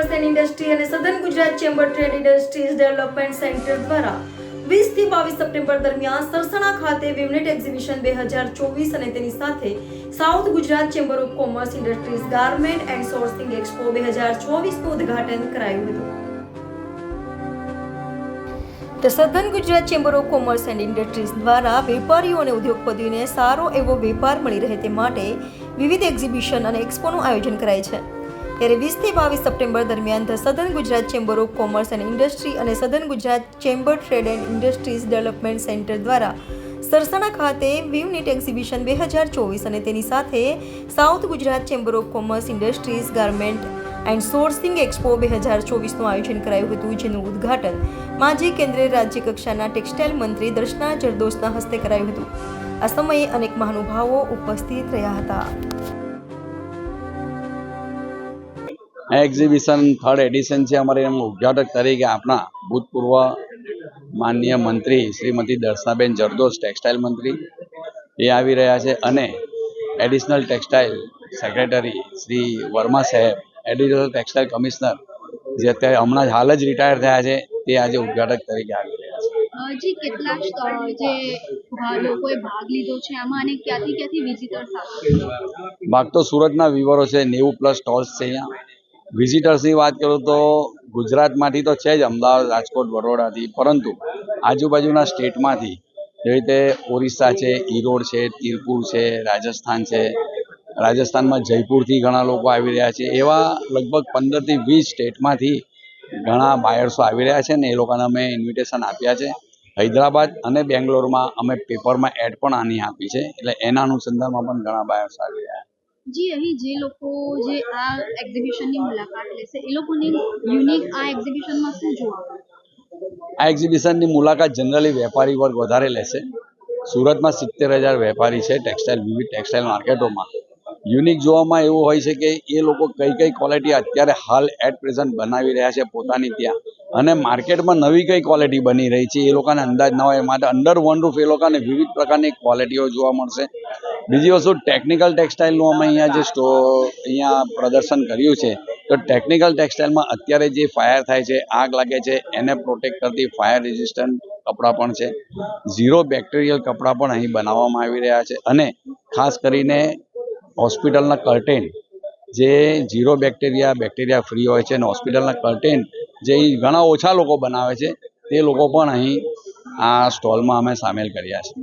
Commerce and industry અને સધન Gujarat chamber trade industries development centre દ્વારા 20 થી 22 સપ્ટેમ્બર દરમિયાન સરસણા ખાતે વેવનેટ એક્ઝિબિશન 2024 અને તેની સાથે south Gujarat chamber of commerce industries garment and sourcing expo 2024 નું ઉદ્ઘાટન કરાયું હતું। તો સધન Gujarat chamber of commerce and industries દ્વારા વેપારીઓ અને ઉદ્યોગપતિઓને સારો એવો વેપાર મળી રહે તે માટે વિવિધ એક્ઝિબિશન અને એક્સપોનું આયોજન કરાય છે। ત્યારે 20 થી 22 સપ્ટેમ્બર દરમિયાન ધ સધન Gujarat chamber of commerce and industry અને સધન Gujarat chamber trade and industries development centre દ્વારા સરસણા ખાતે વેવનેટ એક્ઝિબિશન 2024 અને તેની સાથે south Gujarat chamber of commerce industries garment and sourcing expo 2024 નું આયોજન કરાયું હતું, જેનું ઉદ્ઘાટન માજી કેન્દ્રીય રાજ્ય કક્ષાના ટેક્સટાઇલ મંત્રી દર્શના જરદોશના હસ્તે કરાયું હતું। આ સમયે અનેક મહાનુભાવો ઉપસ્થિત રહ્યા હતા। એક્ઝિબિશન થર્ડ એડિશન છે અમારે એનું ઉદ્ઘાટક તરીકે આપણા ભૂતપૂર્વ માનનીય મંત્રી શ્રીમતી દર્શનાબેન જરદોશ ટેક્સટાઇલ મંત્રી એ આવી રહ્યા છે અને additional textile secretary Shri Verma સાહેબ, એડિશનલ ટેક્સટાઇલ કમિશનર જે અત્યારે હમણાં જ હાલ જ રિટાયર થયા છે તે આજે ઉદ્ઘાટક તરીકે આવી રહ્યા છે। હજી કેટલા જે લોકોએ ભાગ લીધો છે આમાં અને ક્યાંથી વિઝિટર્સ આવે? ભાગ તો સુરતના વિવરો છે, 90+ સ્ટોલ્સ છે અહીંયા। વિઝિટર્સની વાત કરું તો ગુજરાતમાંથી તો છે જ, અમદાવાદ, રાજકોટ, બરોડાથી, પરંતુ આજુબાજુના સ્ટેટમાંથી જેવી રીતે ઓરિસ્સા છે, ઈરોડ છે, તિરપુર છે, રાજસ્થાન છે, રાજસ્થાનમાં જયપુરથી ઘણા લોકો આવી રહ્યા છે। એવા લગભગ 15 થી 20 સ્ટેટમાંથી ઘણા બાયર્સો આવી રહ્યા છે ને એ લોકોને અમે ઇન્વિટેશન આપ્યા છે। હૈદરાબાદ અને બેંગ્લોરમાં અમે પેપરમાં એડ પણ આની આપી છે, એટલે એના અનુસંધાનમાં પણ ઘણા બાયર્સ આવી રહ્યા છે। જી, અહીં જે લોકો જે આ એક્ઝિબિશનની મુલાકાત લેશે એ લોકોની યુનિક આ એક્ઝિબિશનમાં શું જોવા મળે? આ એક્ઝિબિશનની મુલાકાત જનરલી વેપારી વર્ગ વધારે લેશે। સુરતમાં 70,000 વેપારી છે ટેક્સટાઇલ, વિવિધ ટેક્સટાઇલ માર્કેટોમાં। યુનિક જોવામાં એવું હોય છે કે એ લોકો કઈ ક્વોલિટી અત્યારે હાલ એટ પ્રેઝન્ટ બનાવી રહ્યા છે પોતાની ત્યાં, અને માર્કેટમાં નવી કઈ ક્વોલિટી બની રહી છે એ લોકોને અંદાજ ના હોય, માટે અંડર વન રૂફ એ લોકોને વિવિધ પ્રકારની ક્વોલિટીઓ જોવા મળશે। બીજી વસ્તુ, ટેકનિકલ ટેક્સટાઇલનું અમે અહીંયા જે અહીંયા પ્રદર્શન કર્યું છે, તો ટેકનિકલ ટેક્સટાઇલમાં અત્યારે જે ફાયર થાય છે, આગ લાગે છે, એને પ્રોટેક્ટ કરતી ફાયર રેઝિસ્ટન્ટ કપડાં પણ છે। ઝીરો બેક્ટેરિયલ કપડાં પણ અહીં બનાવવામાં આવી રહ્યા છે, અને ખાસ કરીને હોસ્પિટલના કર્ટેન જે ઝીરો બેક્ટેરિયા ફ્રી હોય છે, અને હોસ્પિટલના કર્ટેન જે ઘણા ઓછા લોકો બનાવે છે તે લોકો પણ અહીં આ સ્ટોલમાં અમે સામેલ કર્યા છે।